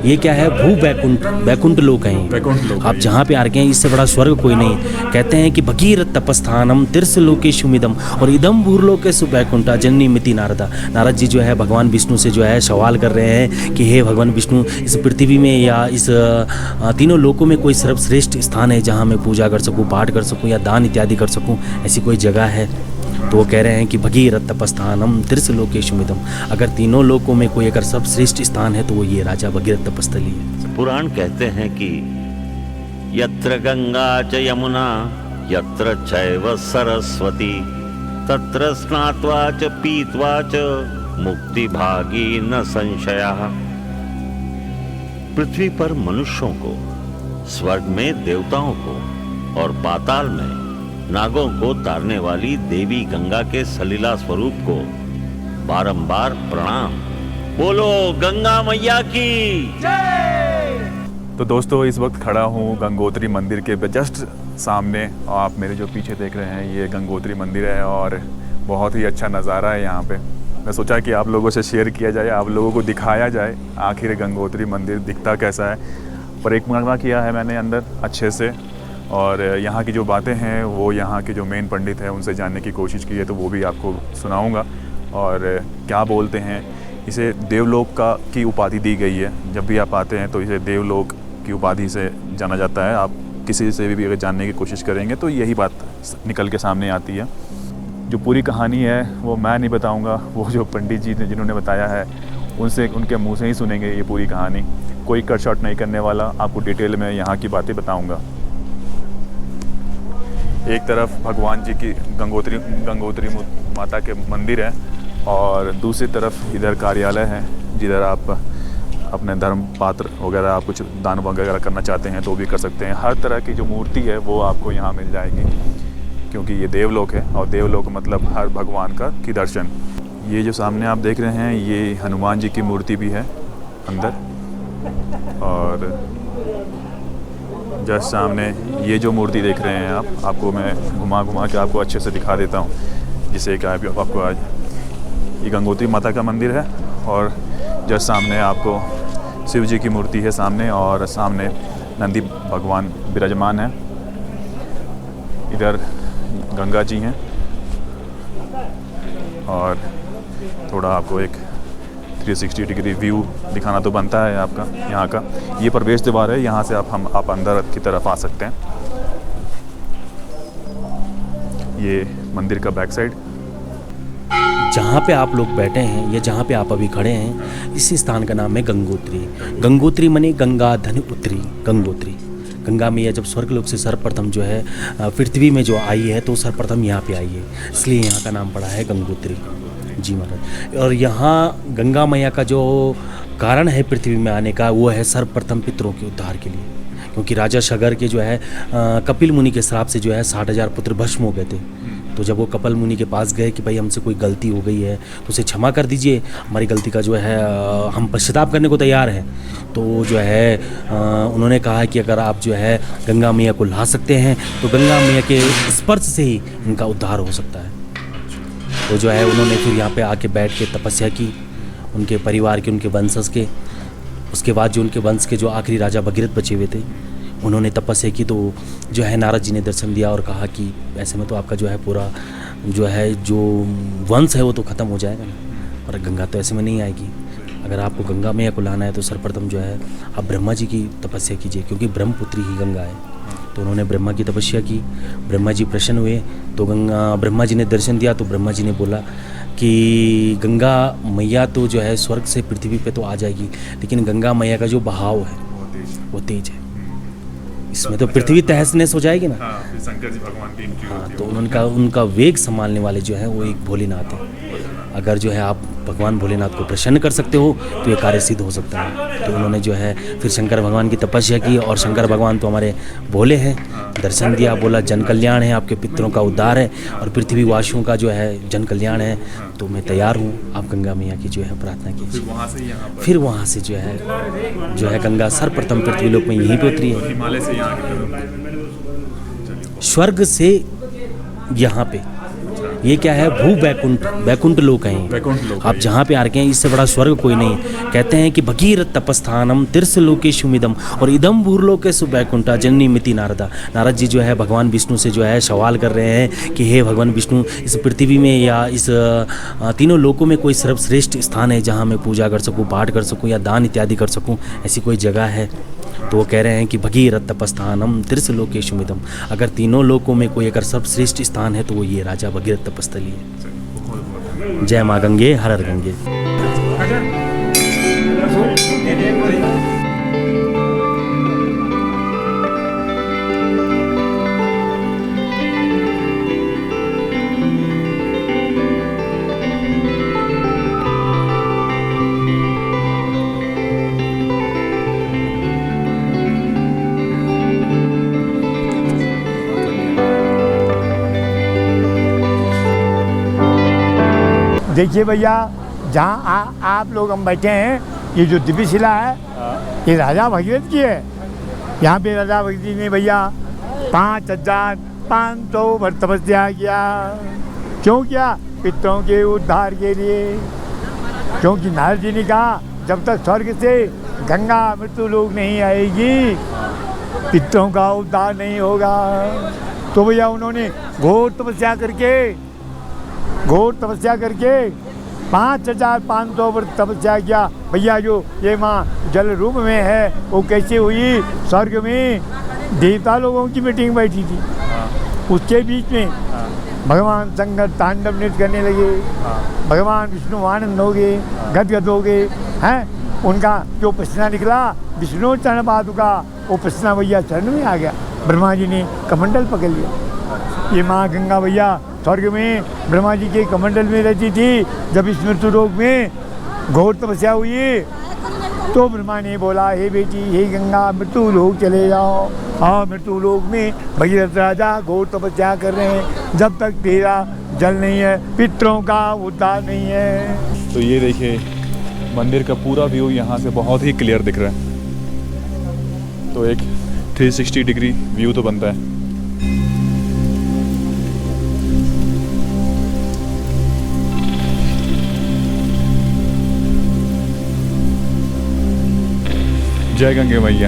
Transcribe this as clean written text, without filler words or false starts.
ये क्या है, भू बैकुंठ, बैकुंठ लोक हैं। आप जहाँ पे आ रखे हैं, इससे बड़ा स्वर्ग कोई नहीं। कहते हैं कि भगीरथ तपस्थानम तीर्थ लोकेशुमिदम और इदम भूर्लोकेषु बैकुंठा जननी मिति नारदा। नारद जी जो है भगवान विष्णु से जो है सवाल कर रहे हैं कि हे भगवान विष्णु, इस पृथ्वी में या इस तीनों लोकों में कोई सर्वश्रेष्ठ स्थान है जहाँ मैं पूजा कर सकूँ, पाठ कर सकूँ या दान इत्यादि कर सकूँ, ऐसी कोई जगह है? तो वो कह रहे हैं कि भगीरथ तपस्थानम तीर्थ लोकेशुमिदम। अगर तीनों लोकों में कोई अगर सर्वश्रेष्ठ स्थान है तो वो ये राजा भगीरथ तपस्थली है। पुराण कहते हैं कि यत्र गंगा च यमुना यत्र चैव सरस्वती तत्र स्नात्वा च पीत्वा च मुक्ति भागी न संशयः। पृथ्वी पर मनुष्यों को, स्वर्ग में देवताओं को और पाताल में नागों को तारने वाली देवी गंगा के सलीला स्वरूप को बारंबार प्रणाम। बोलो गंगा मैया की जय। तो दोस्तों, इस वक्त खड़ा हूँ गंगोत्री मंदिर के जस्ट सामने। आप मेरे जो पीछे देख रहे हैं ये गंगोत्री मंदिर है और बहुत ही अच्छा नज़ारा है यहाँ पे। मैं सोचा कि आप लोगों से शेयर किया जाए, आप लोगों को दिखाया जाए आखिर गंगोत्री मंदिर दिखता कैसा है। पर एक मरतबा किया है मैंने अंदर अच्छे से, और यहाँ की जो बातें हैं वो यहाँ के जो मेन पंडित हैं उनसे जानने की कोशिश की है, तो वो भी आपको सुनाऊंगा। और क्या बोलते हैं, इसे देवलोक की उपाधि दी गई है। जब भी आप आते हैं तो इसे देवलोक की उपाधि से जाना जाता है। आप किसी से भी अगर जानने की कोशिश करेंगे तो यही बात निकल के सामने आती है। जो पूरी कहानी है वो मैं नहीं बताऊँगा, वो जो पंडित जी ने जिन्होंने बताया है उनसे, उनके मुँह से ही सुनेंगे ये पूरी कहानी। कोई कट शॉट नहीं करने वाला, आपको डिटेल में यहाँ की बातें बताऊँगा। एक तरफ भगवान जी की गंगोत्री माता के मंदिर है और दूसरी तरफ इधर कार्यालय है, जिधर आप अपने धर्म पात्र वगैरह, आप कुछ दान वगैरह करना चाहते हैं तो भी कर सकते हैं। हर तरह की जो मूर्ति है वो आपको यहाँ मिल जाएगी, क्योंकि ये देवलोक है और देवलोक मतलब हर भगवान की दर्शन। ये जो सामने आप देख रहे हैं ये हनुमान जी की मूर्ति भी है अंदर, और जस्ट सामने ये जो मूर्ति देख रहे हैं आपको मैं घुमा के आपको अच्छे से दिखा देता हूँ, जिसे क्या है आपको आज ये गंगोत्री माता का मंदिर है। और जस्ट सामने आपको शिव जी की मूर्ति है सामने, और सामने नंदी भगवान विराजमान है। इधर गंगा जी हैं और थोड़ा आपको एक 360 डिग्री व्यू दिखाना तो बनता है आपका यहाँ का। ये प्रवेश द्वार है, यहाँ से आप अंदर की तरफ आ सकते हैं। ये मंदिर का बैक साइड। जहाँ पे आप लोग बैठे हैं या जहाँ पे आप अभी खड़े हैं, इस स्थान का नाम है गंगोत्री। गंगोत्री मने गंगा धन उतरी। गंगोत्री, गंगा मैया जब स्वर्गलोक से सर्वप्रथम जो है पृथ्वी में जो आई है तो सर्वप्रथम यहाँ पे आई है, इसलिए यहाँ का नाम पड़ा है गंगोत्री। जी महाराज। और यहाँ गंगा मैया का जो कारण है पृथ्वी में आने का, वो है सर्वप्रथम पितरों के उद्धार के लिए। क्योंकि राजा शगर के जो है कपिल मुनि के श्राप से जो है 60,000 पुत्र भस्म हो गए थे। तो जब वो कपिल मुनि के पास गए कि भाई हमसे कोई गलती हो गई है तो उसे क्षमा कर दीजिए, हमारी गलती का जो है हम पश्चाताप करने को तैयार हैं। तो जो है उन्होंने कहा कि अगर आप जो है गंगा मैया को ला सकते हैं तो गंगा मैया के स्पर्श से ही इनका उद्धार हो सकता है। तो जो है उन्होंने फिर यहाँ पे आके बैठ के तपस्या की, उनके परिवार के, उनके वंशज के। उसके बाद जो उनके वंश के जो आखिरी राजा भगीरथ बचे हुए थे, उन्होंने तपस्या की। तो जो है नारद जी ने दर्शन दिया और कहा कि ऐसे में तो आपका जो है पूरा जो वंश है वो तो ख़त्म हो जाएगा ना, और गंगा तो ऐसे में नहीं आएगी। अगर आपको गंगा मैया को लाना है तो सर्वप्रथम जो है आप ब्रह्मा जी की तपस्या कीजिए, क्योंकि ब्रह्मपुत्री ही गंगा है। तो उन्होंने ब्रह्मा की तपस्या की, ब्रह्मा जी प्रसन्न हुए। तो ब्रह्मा जी ने दर्शन दिया तो ब्रह्मा जी ने बोला कि गंगा मैया तो जो है स्वर्ग से पृथ्वी पे तो आ जाएगी, लेकिन गंगा मैया का जो बहाव है वो तेज है, इसमें तो पृथ्वी तहस नहस हो जाएगी ना। शंकर जी भगवान की हाँ, तो उनका वेग संभालने वाले जो है वो एक भोलेनाथ है। अगर जो है आप भगवान भोलेनाथ को प्रसन्न कर सकते हो तो ये कार्य सिद्ध हो सकता है। तो उन्होंने जो है फिर शंकर भगवान की तपस्या की, और शंकर भगवान तो हमारे भोले हैं, दर्शन दिया, बोला जन कल्याण है, आपके पितरों का उद्धार है और पृथ्वी वासियों का जो है जन कल्याण है, तो मैं तैयार हूँ, आप गंगा मैया की जो है प्रार्थना कीजिए। फिर वहाँ से जो है गंगा सर्वप्रथम पृथ्वी लोक में यहीं पे उतरी है, हिमालय से स्वर्ग से यहाँ पे। ये क्या है, भू बैकुंठ, बैकुंठ लोक हैं। वैकुंठ लोक है आप ये। जहाँ पे आ रखे हैं, इससे बड़ा स्वर्ग कोई नहीं। कहते हैं कि भगीरथ तपस्थानम तीर्थ लोकेशुमिदम और इदम भूर्लोकेशु बैकुंठा जननी मिति नारदा। नारद जी जो है भगवान विष्णु से जो है सवाल कर रहे हैं कि हे भगवान विष्णु, इस पृथ्वी में या इस तीनों लोकों में कोई सर्वश्रेष्ठ स्थान है जहाँ मैं पूजा कर सकूँ, पाठ कर सकूँ या दान इत्यादि कर सकूँ, ऐसी कोई जगह है? तो वो कह रहे हैं कि भगीरथ तपस्थानम तीर्थ लोकेशुमिदम। अगर तीनों लोकों में कोई अगर सर्वश्रेष्ठ स्थान है तो वो ये राजा भगीरथ तपस्थली है। जय माँ गंगे, हर हर गंगे। देखिए भैया, जहाँ आप लोग हम बैठे हैं, ये जो दिव्य शिला है ये राजा भगीरथ की है। यहाँ पे राजा भगीरथ जी ने भैया 5500 वर्ष तपस्या किया। क्यों किया? पितरों के उद्धार के लिए। क्योंकि नारद जी ने कहा जब तक स्वर्ग से गंगा मृत्यु लोक नहीं आएगी पितरों का उद्धार नहीं होगा। तो भैया उन्होंने घोर तपस्या करके 5500 वर्ष तपस्या किया। भैया जो ये माँ जल रूप में है वो कैसे हुई? स्वर्ग में देवता लोगों की मीटिंग बैठी थी, उसके बीच में भगवान शंकर तांडव नृत्य करने लगे। भगवान विष्णु आनंद हो गए, गदगद हो गए हैं। उनका जो पसीना निकला विष्णु चरण पादुका, वो पसीना भैया चरण में आ गया। ब्रह्मा जी ने कमंडल पकड़ लिया। ये माँ गंगा भैया स्वर्ग में ब्रह्मा जी के कमंडल में रहती थी। जब इस मृत्यु लोक में घोर तपस्या हुई तो ब्रह्मा ने बोला, हे बेटी, हे गंगा, मृत्यु लोक चले जाओ। हाँ, मृत्यु लोक में भगीरथ राजा घोर तपस्या कर रहे हैं। जब तक तेरा जल नहीं है पितरों का उद्धार नहीं है। तो ये देखिए मंदिर का पूरा व्यू यहाँ से बहुत ही क्लियर दिख रहा है। तो एक 360 डिग्री व्यू तो बनता है। जय गंगे मैया।